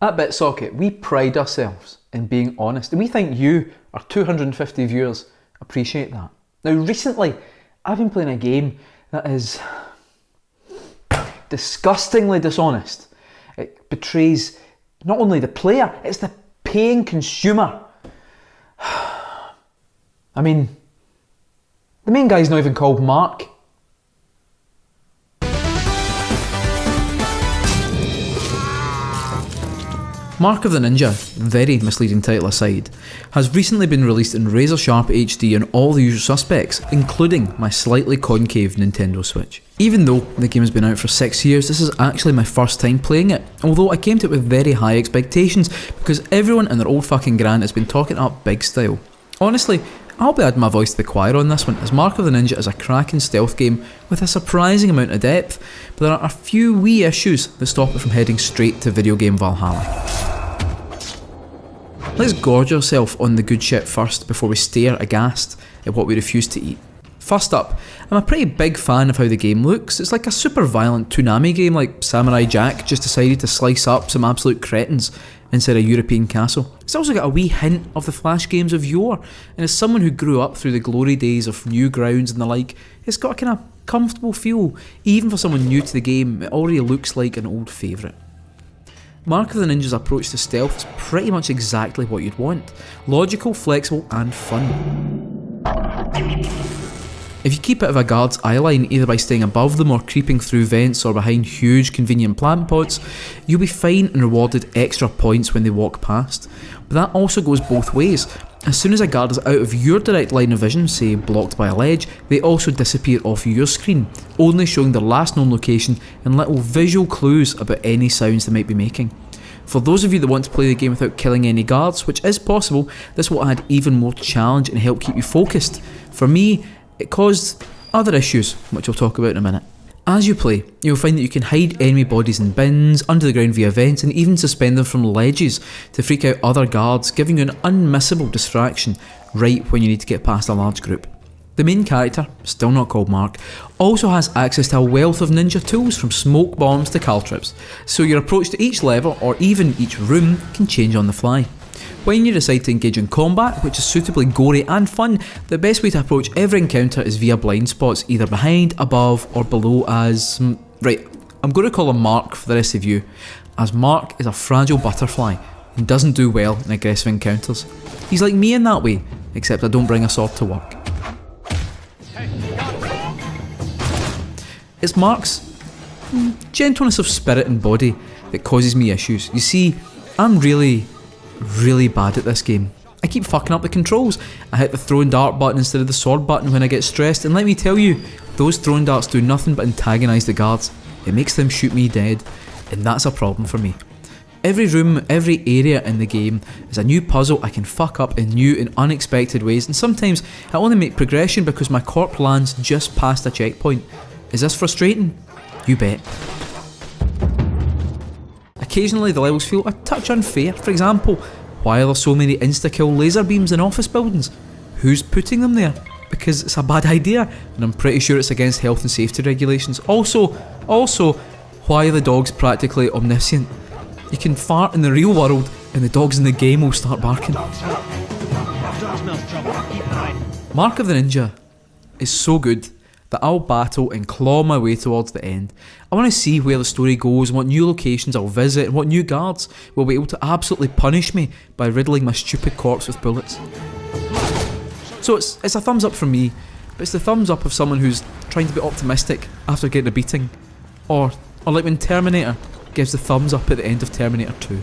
At BitSocket, we pride ourselves in being honest, and we think you, our 250 viewers, appreciate that. Now recently, I've been playing a game that is disgustingly dishonest. It betrays not only the player, it's the paying consumer. I mean, the main guy's not even called Mark. Mark of the Ninja, very misleading title aside, has recently been released in razor sharp HD on all the usual suspects, including my slightly concave Nintendo Switch. Even though the game has been out for 6 years, this is actually my first time playing it, although I came to it with very high expectations because everyone and their old fucking gran has been talking up big style. Honestly, I'll be adding my voice to the choir on this one, as Mark of the Ninja is a cracking stealth game with a surprising amount of depth, but there are a few wee issues that stop it from heading straight to video game Valhalla. Let's gorge ourselves on the good shit first before we stare aghast at what we refuse to eat. First up, I'm a pretty big fan of how the game looks. It's like a super violent Toonami game, like Samurai Jack just decided to slice up some absolute cretins inside a European castle. It's also got a wee hint of the Flash games of yore, and as someone who grew up through the glory days of Newgrounds and the like, it's got a kind of comfortable feel. Even for someone new to the game, it already looks like an old favourite. Mark of the Ninja's approach to stealth is pretty much exactly what you'd want. Logical, flexible and fun. If you keep out of a guard's eyeline, either by staying above them or creeping through vents or behind huge convenient plant pots, you'll be fine and rewarded extra points when they walk past. But that also goes both ways. As soon as a guard is out of your direct line of vision, say blocked by a ledge, they also disappear off your screen, only showing their last known location and little visual clues about any sounds they might be making. For those of you that want to play the game without killing any guards, which is possible, this will add even more challenge and help keep you focused. For me, it caused other issues, which I'll talk about in a minute. As you play, you'll find that you can hide enemy bodies in bins, under the ground via vents, and even suspend them from ledges to freak out other guards, giving you an unmissable distraction right when you need to get past a large group. The main character, still not called Mark, also has access to a wealth of ninja tools from smoke bombs to caltrips, so your approach to each level or even each room can change on the fly. When you decide to engage in combat, which is suitably gory and fun, the best way to approach every encounter is via blind spots, either behind, above or below as... Right, I'm going to call him Mark for the rest of you, as Mark is a fragile butterfly and doesn't do well in aggressive encounters. He's like me in that way, except I don't bring a sword to work. It's Mark's gentleness of spirit and body that causes me issues. You see, I'm really bad at this game. I keep fucking up the controls. I hit the throw and dart button instead of the sword button when I get stressed, and let me tell you, those throwing darts do nothing but antagonise the guards. It makes them shoot me dead, and that's a problem for me. Every room, every area in the game is a new puzzle I can fuck up in new and unexpected ways, and sometimes I only make progression because my corp lands just past a checkpoint. Is this frustrating? You bet. Occasionally the levels feel a touch unfair. For example, why are there so many insta-kill laser beams in office buildings? Who's putting them there? Because it's a bad idea, and I'm pretty sure it's against health and safety regulations. Also, why are the dogs practically omniscient? You can fart in the real world and the dogs in the game will start barking. Mark of the Ninja is so good that I'll battle and claw my way towards the end. I want to see where the story goes and what new locations I'll visit and what new guards will be able to absolutely punish me by riddling my stupid corpse with bullets. So it's a thumbs up from me, but it's the thumbs up of someone who's trying to be optimistic after getting a beating. Or like when Terminator gives the thumbs up at the end of Terminator 2.